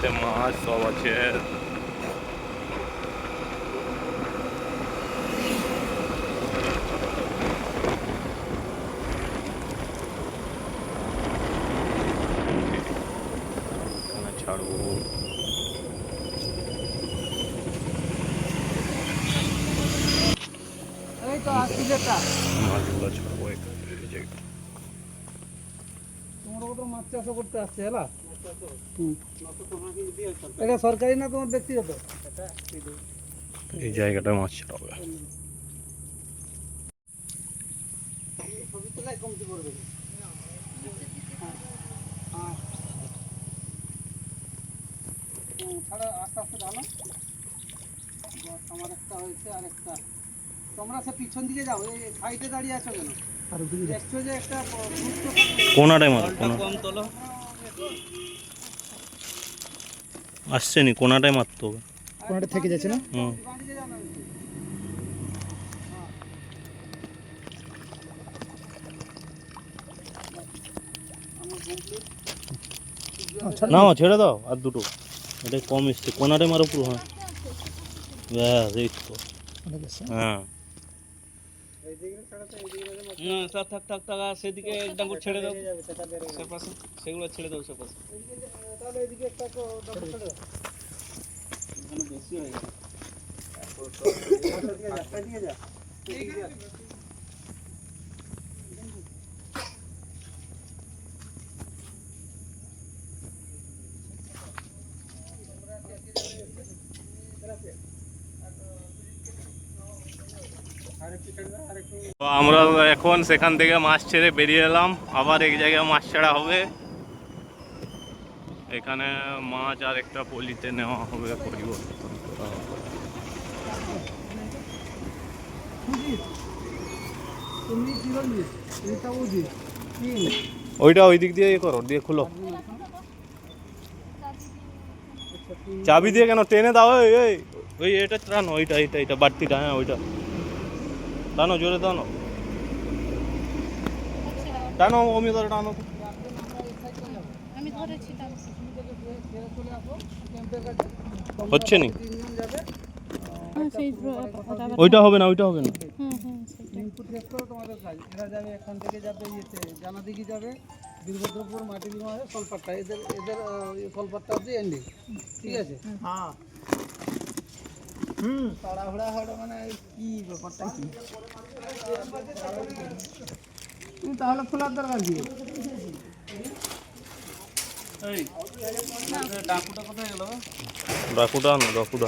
জায়গাতে মাছ সব আছে। ছাড়বো মাছগুলো ছাড়বো এখানে। মাছ চাষ করতে আসছে হেলা এটা সরকারি না তোমার ব্যক্তিগত? এই জায়গাটা মাছ ছাড়াবে। কমতি করবে ছাড়া আস্তে আস্তে জানো। আমার একটা হয়েছে আর একটা তোমরা সে পিছন দিকে যাও, এই সাইডে দাঁড়িয়ে আছো কেন? দেখছো যে একটা কোনাটাই মারো, কম তোলো আসছে নি, কোনাটাই মারতে হবে। কোনাটা থেকে যাচ্ছে না? না ছেড়ে দাও আর দুটো, এটা কম এসছে, কোনাটাই মারো পুরো। হ্যাঁ ব্যাস এই তো। হ্যাঁ থাক থাক থাক থাক, সেদিকে একদম ছেড়ে দাও, সেপাশে সেগুলো ছেড়ে দাও, সেপাশে তাহলে এদিকে একটা ছেড়ে দাও, এখানে বেশি হয়ে গেছে। তো আমরা এখন সেখান থেকে মাছ ছেড়ে বেরিয়ে এলাম, আবার এক জায়গায় মাছ ছাড়া হবে। এখানে মাছ আর একটা পলিতে নেওয়া হবে, পরিবর্তন করা হবে। ওইটা ওই দিক দিয়ে করো, দিয়ে খুলো। চাবি দিয়ে কেন, টেনে দাও। এই ওই এটা টানো, ওইটা এটা এটা বাড়তিটা, হ্যাঁ ওইটা টানো, জোরে টানো, টানো অমি ধরে টানো। হচ্ছে নি, ওইটা হবে না, ওইটা হবে না। তোমাদের কাজ, এরা যাবে এখান থেকে যাবে ইয়েতে জানা দিঘি যাবে, বীরভদ্রপুর মাটির মাঝে সলপাট্টা, এদের এদের সলপাট্টা অব্দি এন্ডিং, ঠিক আছে? হ্যাঁ তাড়াহুড়া হলো মানে কি ব্যাপারটা কি? তাহলে খোলার দরকার কি? ডাকুটা আনো, ডাকুটা।